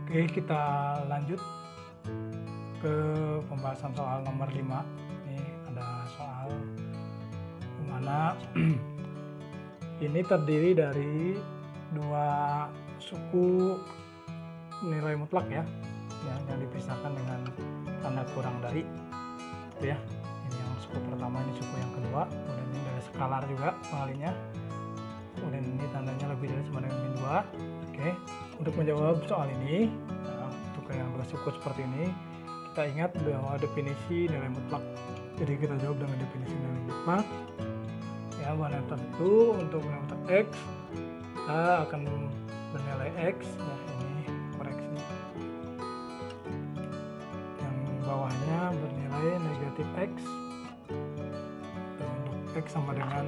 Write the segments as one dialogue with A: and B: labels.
A: Oke, kita lanjut ke pembahasan soal nomor 5. Ini ada soal dimana ini terdiri dari dua suku nilai mutlak ya, yang dipisahkan dengan tanda kurang dari itu ya. Ini yang suku pertama, ini suku yang kedua, kemudian ini dari skalar juga pengalinya, kemudian ini tandanya lebih dari sama dengan min 2. Oke, untuk menjawab soal ini, untuk yang dua suku seperti ini, kita ingat bahwa definisi nilai mutlak. Jadi kita jawab dengan definisi nilai mutlak. Ya, mana tentu untuk nilai mutlak x, kita akan bernilai x. Ya, ini koreksi. Yang bawahnya bernilai negatif x. Untuk x sama dengan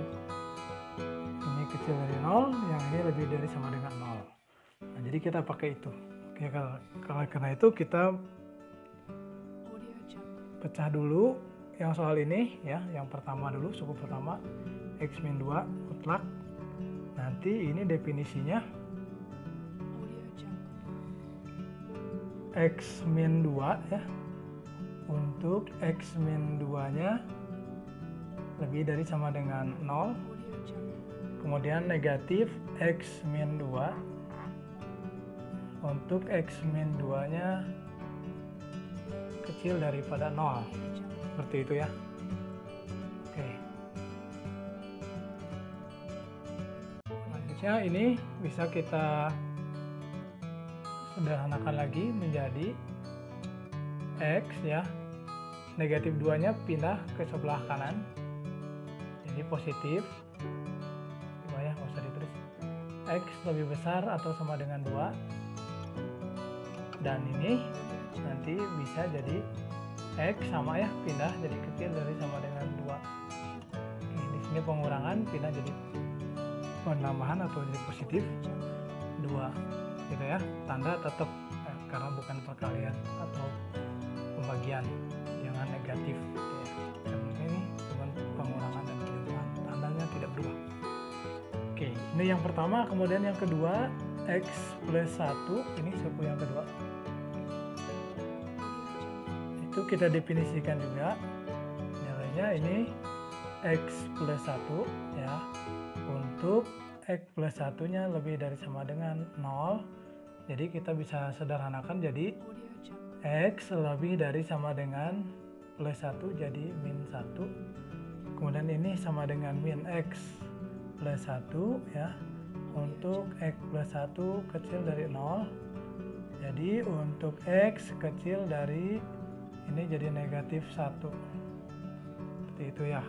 A: ini kecil dari 0, yang ini lebih dari sama dengan 0. Nah, jadi kita pakai itu. Oke, kalau karena itu kita pecah dulu yang soal ini ya. Yang pertama dulu, suku pertama x min 2 mutlak. Nanti ini definisinya x min 2 ya. Untuk x min 2 nya lebih dari sama dengan 0. Kemudian negatif x min 2 untuk x min 2 nya kecil daripada 0. Seperti itu ya. Oke. Selanjutnya ini bisa kita sederhanakan lagi menjadi x ya. Negatif 2 nya pindah ke sebelah kanan. Jadi positif. Ya, nggak usah ditulis. X lebih besar atau sama dengan 2. Dan ini nanti bisa jadi x sama ya, pindah jadi kecil dari sama dengan 2. Oke, di sini pengurangan pindah jadi penambahan atau jadi positif 2 gitu ya. Tanda tetap karena bukan perkalian atau pembagian, jangan negatif gitu ya. Dan ini cuma pengurangan dan penjumlahan, tandanya tidak berubah. Oke, ini yang pertama. Kemudian yang kedua, x plus 1, ini suku yang kedua. Itu kita definisikan juga nilainya ini x plus 1 ya. Untuk x plus 1 nya lebih dari sama dengan 0. Jadi kita bisa sederhanakan jadi x lebih dari sama dengan plus 1 jadi min 1. Kemudian ini sama dengan min x plus 1 ya. Untuk x plus 1 kecil dari 0. Jadi untuk x kecil dari ini jadi negatif 1. Seperti itu ya.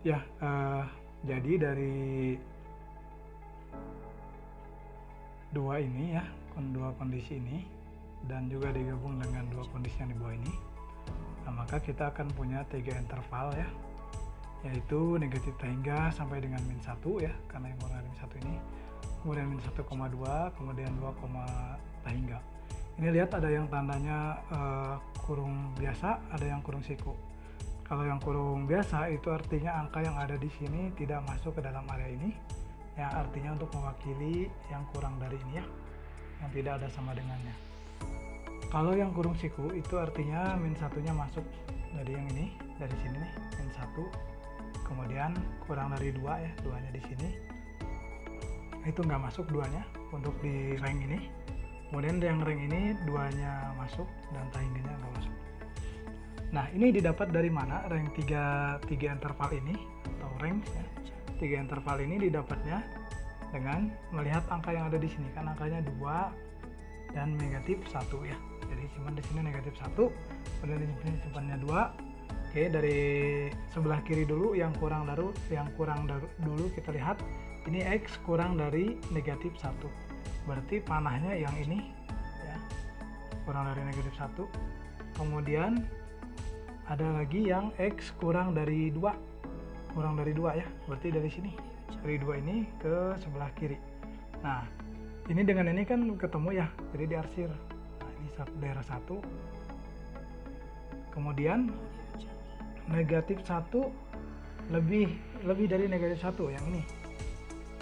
A: Ya, jadi dari dua ini ya, dua kondisi ini dan juga digabung dengan dua kondisi yang di bawah ini, nah, maka kita akan punya 3 interval ya, yaitu negatif hingga sampai dengan min 1 ya, karena yang kurang dari min 1 ini, kemudian min 1,2, kemudian 2, hingga. Ini lihat ada yang tandanya kurung biasa, ada yang kurung siku. Kalau yang kurung biasa itu artinya angka yang ada di sini tidak masuk ke dalam area ini. Ya, artinya untuk mewakili yang kurang dari ini ya, yang tidak ada sama dengannya. Kalau yang kurung siku itu artinya min 1-nya masuk dari yang ini, dari sini nih, min 1. Kemudian kurang dari 2 ya, 2-nya di sini. Itu nggak masuk 2-nya untuk di rank ini. Kemudian yang rank ini 2-nya masuk dan tahingganya nggak masuk. Nah, ini didapat dari mana rank 3 interval ini atau rank ya. 3 interval ini didapatnya dengan melihat angka yang ada di sini, kan angkanya 2 dan negatif 1 ya. Jadi simpan di sini negatif 1, kemudian di sini simpannya 2. Oke, dari sebelah kiri dulu yang kurang dulu kita lihat ini x kurang dari negatif 1. Berarti panahnya yang ini ya, kurang dari negatif 1. Kemudian ada lagi yang x kurang dari 2 ya, berarti dari sini, dari 2 ini ke sebelah kiri. Nah, ini dengan ini kan ketemu ya, jadi diarsir. Nah, ini daerah 1. Kemudian negatif 1 lebih dari negatif 1 yang ini,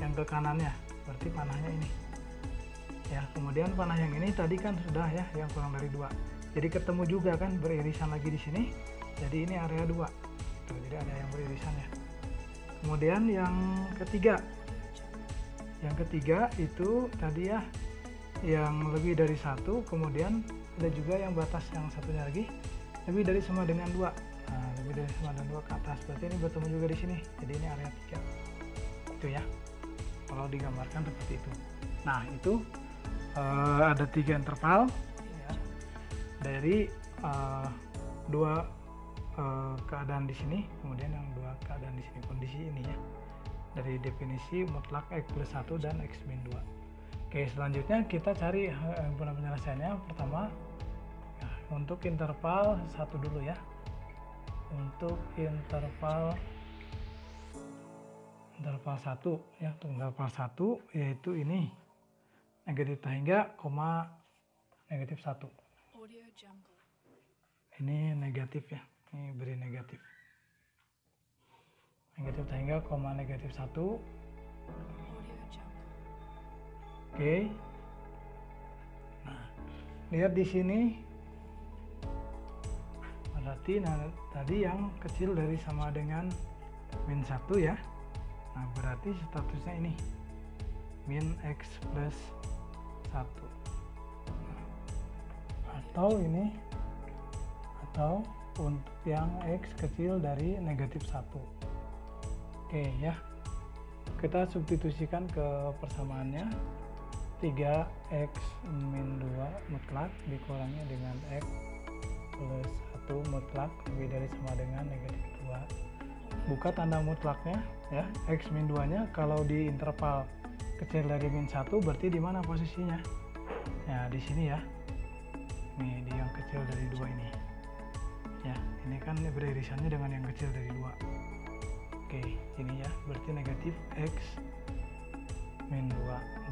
A: yang ke kanannya, berarti panahnya ini. ya. Kemudian panah yang ini tadi kan sudah ya, yang kurang dari 2, jadi ketemu juga kan, beririsan lagi di sini, jadi ini area 2 tuh, jadi ada yang beririsan ya. Kemudian yang ketiga itu tadi ya, yang lebih dari 1, kemudian ada juga yang batas yang satunya lagi lebih dari sama dengan 2. Nah, lebih dari sama dengan 2 ke atas, berarti ini bertemu juga di sini, jadi ini area 3 itu ya, kalau digambarkan seperti itu. Nah, itu ada 3 interval ya, dari 2 keadaan di sini, kemudian yang 2 keadaan di sini, kondisi ini ya, dari definisi mutlak X plus 1 dan X min 2. Oke, selanjutnya kita cari penyelesaiannya. Pertama ya, untuk interval 1 dulu ya, untuk interval 1 ya, untuk interval 1 yaitu ini negatif hingga koma negatif 1. Ini negatif ya, ini beri negatif hingga koma negatif 1. Oke. Nah, lihat di sini berarti tadi yang kecil dari sama dengan min 1 ya. Nah, berarti statusnya ini min X plus 1. Nah, atau untuk yang X kecil dari negatif 1. Oke ya, kita substitusikan ke persamaannya, 3X min 2 mutlak dikurangi dengan X plus 1 mutlak lebih dari sama dengan negatif 2. Buka tanda mutlaknya ya, X min 2 nya kalau di interval kecil dari min 1 berarti di mana posisinya? Ya, di sini ya, nih di yang kecil dari 2 ini ya, ini kan beririsannya dengan yang kecil dari 2. Oke, ini ya, berarti negatif X min 2,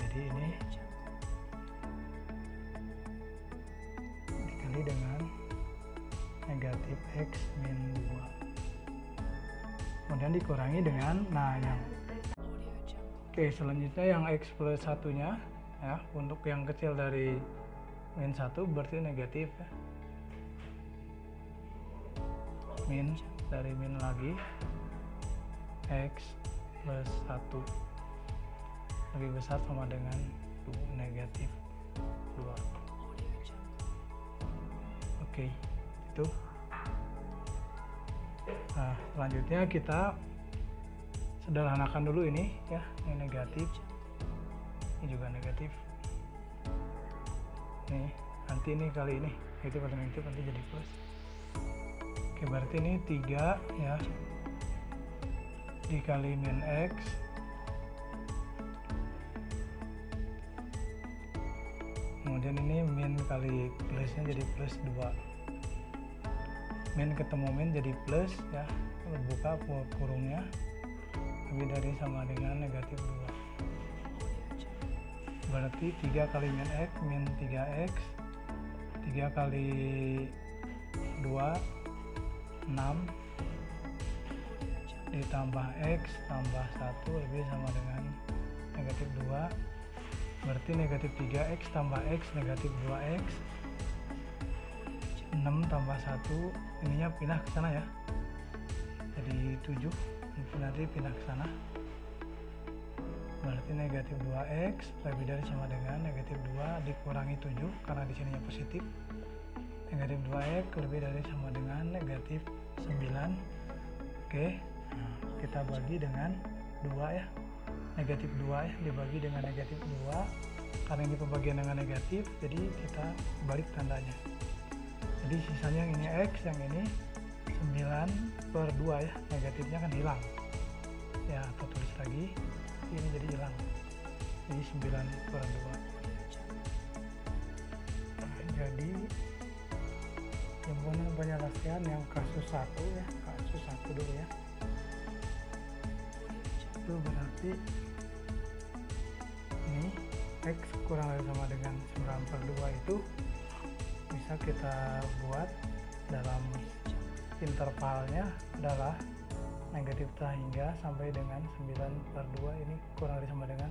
A: jadi ini dikali dengan negatif X min 2, kemudian dikurangi dengan, nah yang oke, selanjutnya yang X plus 1 nya ya, untuk yang kecil dari min 1 berarti negatif ya, min dari min lagi X plus 1 lebih besar sama dengan negatif 2. Oke, itu. Nah, selanjutnya kita sederhanakan dulu ini ya, ini negatif, ini juga negatif, nih nanti ini kali ini negatif atau negatif nanti jadi plus. Oke, berarti ini 3 ya dikali min X kemudian ini min kali plusnya jadi plus 2, min ketemu min jadi plus ya, buka kurungnya lebih dari sama dengan negatif 2, berarti 3 kali min X min 3X, 3 kali 2 6 ditambah X tambah 1 lebih sama dengan negatif 2, berarti negatif 3X tambah X negatif 2X, 6 tambah 1 ininya pindah ke sana ya, jadi 7, nanti pindah ke sana, berarti negatif 2X lebih dari sama dengan negatif 2 dikurangi 7 karena di sininya positif, negatif 2X lebih dari sama dengan negatif 9. Oke, nah, kita bagi dengan 2 ya, negatif 2 ya dibagi dengan negatif 2, karena ini pembagian dengan negatif jadi kita balik tandanya, jadi sisanya yang ini X, yang ini 9/2 ya, negatifnya kan hilang ya, atau tulis lagi ini jadi hilang, jadi 9/2. Nah, jadi jemputan penyelesaian yang kasus 1 ya, kasus 1 dulu ya, itu berarti ini X kurang dari sama dengan 9/2 itu bisa kita buat dalam intervalnya adalah negatif hingga sampai dengan 9/2, ini kurang dari sama dengan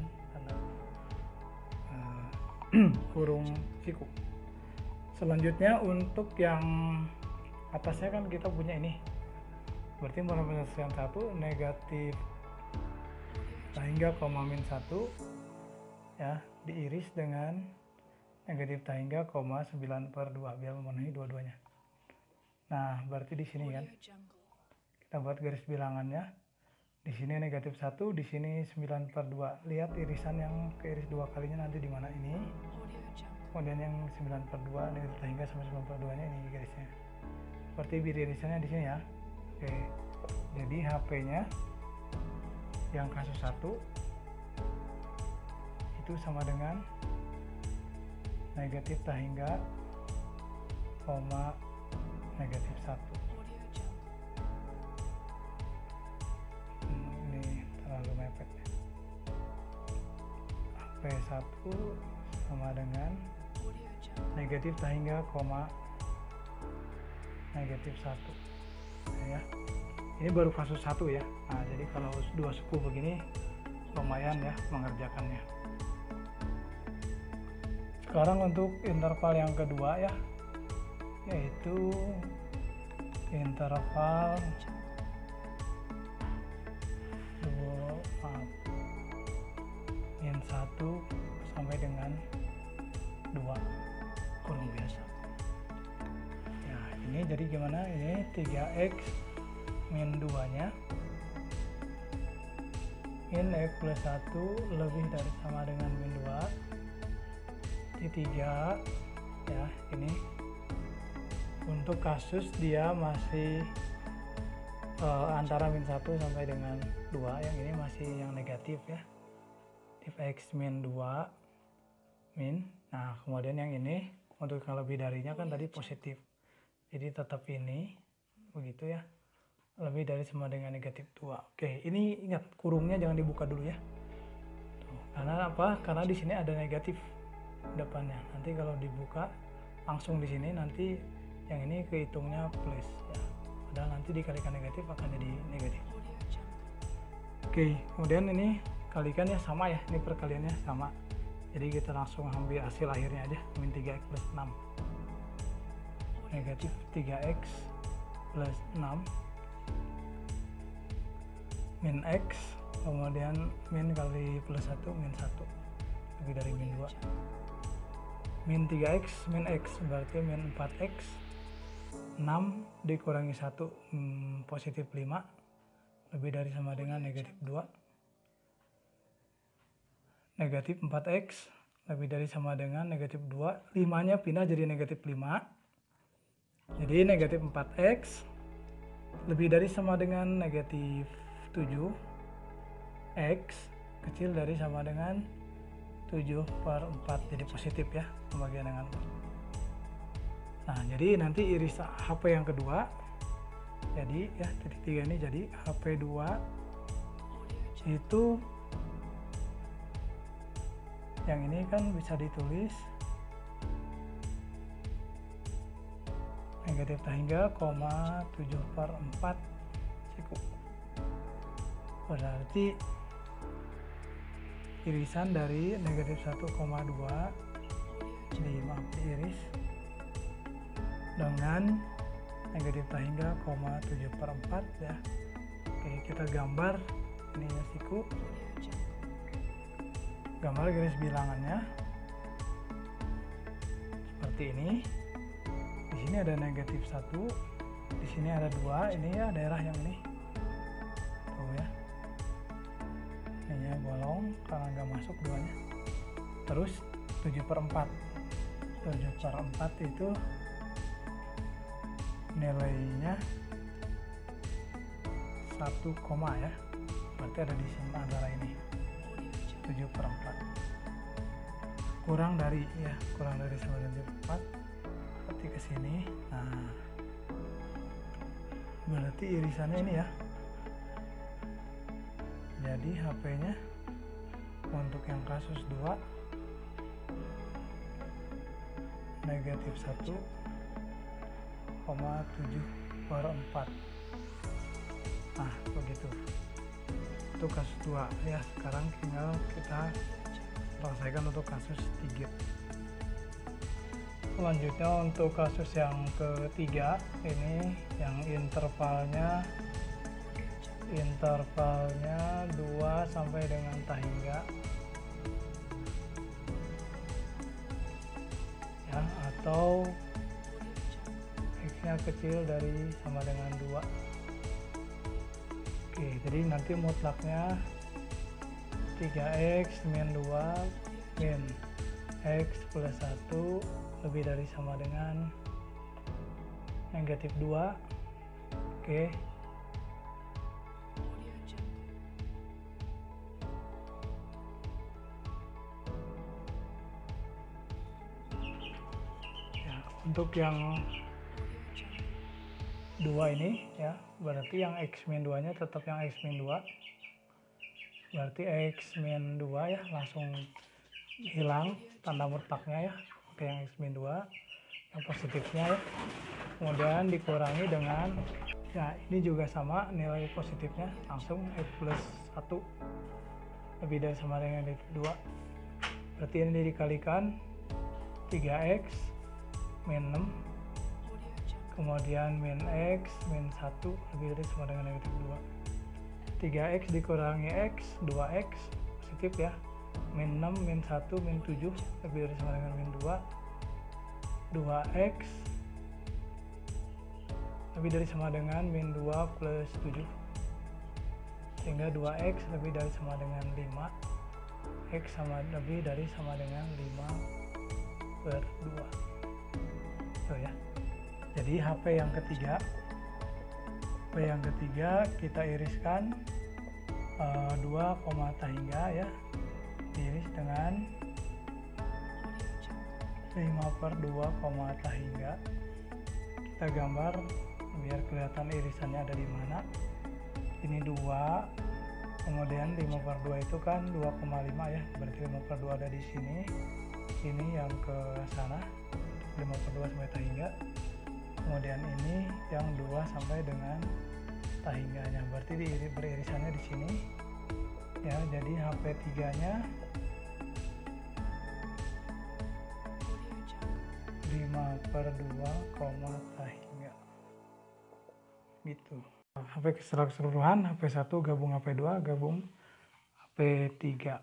A: kurung siku. Selanjutnya untuk yang atasnya kan kita punya ini, berarti pada penyelesaian 1 negatif tahingga koma min 1 ya, diiris dengan negatif tahingga koma 9/2 biar memenuhi dua-duanya. Nah, berarti di sini kan kita buat garis bilangannya. Di sini negatif 1, di sini 9/2. Lihat irisan yang keiris dua kalinya nanti di mana ini. Kemudian yang 9/2 negatif tahingga sama 9/2-nya ini garisnya. Seperti irisannya di sini ya. Oke. Jadi HP-nya yang kasus 1 itu sama dengan negatif tahingga koma negatif 1. Ini terlalu mepet ya. HP1 sama dengan negatif tahingga koma negatif 1 ya. Ini baru kasus 1 ya. Nah, jadi kalau dua suku begini lumayan ya mengerjakannya. Sekarang untuk interval yang kedua ya, yaitu interval min 1 sampai dengan 2 kurung biasa. Ya, ini jadi gimana? Ini 3x min 2-nya min x plus 1 lebih dari sama dengan min 2 di 3 ya. Ini untuk kasus dia masih antara min 1 sampai dengan 2, yang ini masih yang negatif ya, x min 2 min. Nah, kemudian yang ini untuk yang lebih darinya kan tadi positif, jadi tetap ini begitu ya, lebih dari sama dengan negatif 2. Oke, ini ingat kurungnya jangan dibuka dulu ya. Tuh, karena apa? Karena di sini ada negatif depannya. Nanti kalau dibuka langsung di sini nanti yang ini kehitungnya plus ya. Padahal nanti dikalikan negatif akan jadi negatif. Oke, kemudian ini kalikan ya sama ya, ini perkaliannya sama. Jadi kita langsung ambil hasil akhirnya aja, min 3x plus 6. Negatif 3x plus 6 min x, kemudian min kali plus 1 min 1 lebih dari min 2. Min 3x min x berarti min 4x, 6 dikurangi 1 positif 5 lebih dari sama dengan negatif 2. Negatif 4x lebih dari sama dengan negatif 2, 5 nya pindah jadi negatif 5, jadi negatif 4x lebih dari sama dengan negatif 7, x kecil dari sama dengan 7/4, jadi positif ya pembagian dengan 4. Nah, jadi nanti iris HP yang kedua, jadi ya titik 3 ini jadi HP2 itu yang ini kan bisa ditulis negatif tahingga koma 7/4 siku. Berarti irisan dari negatif 1,2 diiris dengan negatif tahingga koma 7/4 ya. Oke, kita gambar ini ya siku. Gambar garis bilangannya seperti ini. Di sini ada negatif 1, di sini ada 2, ini ya daerah yang ini. Tuh ya. Ini bolong karena nggak masuk 2-nya. Terus 7/4. 7/4 itu nilainya 1, ya. Berarti ada di sini antara ini. 7/4 kurang dari ya, kurang dari 9/4 berarti ke sini. Nah, berarti irisannya ini ya. Jadi HP-nya untuk yang kasus 2 negatif 1,7/4. Nah, begitu. Itu kasus 2 ya. Sekarang tinggal kita selesaikan untuk kasus 3. Selanjutnya untuk kasus yang ketiga, ini yang intervalnya 2 sampai dengan tahingga ya, atau x-nya kecil dari sama dengan 2. Oke, jadi nanti mutlaknya 3x min 2 min x plus 1 lebih dari sama dengan negatif 2. Oke. Ya, untuk yang 2 ini ya, berarti yang x min 2 nya tetap yang x min 2. Berarti x min 2 ya, langsung hilang tanda mutlaknya ya. Oke, yang x min 2 yang positifnya ya, kemudian dikurangi dengan ya, ini juga sama nilai positifnya, langsung x plus 1 lebih dari sama dengan negatif 2. Berarti ini dikalikan 3x min 6 kemudian min x min 1 lebih dari sama dengan negatif 2. 3x dikurangi x 2x positif ya, min 6 min 1 min 7 lebih dari sama dengan min 2. 2x lebih dari sama dengan min 2 plus 7, sehingga 2x lebih dari sama dengan 5, x lebih dari sama dengan 5 per 2. So ya, jadi HP yang ketiga kita iriskan 2, tahingga ya, diiris dengan 5 per 2, tahingga. Kita gambar biar kelihatan irisannya ada di mana. Ini 2, kemudian 5 per 2 itu kan 2,5 ya, berarti 5 per 2 ada di sini. Ini yang ke sana 5 per 2 sampai tahingga. Kemudian ini yang 2 sampai dengan tahingganya, berarti beririsannya di sini ya. Jadi HP 3 nya 5 per 2, tahingga gitu. HP keseluruhan HP 1 gabung HP 2 gabung HP 3.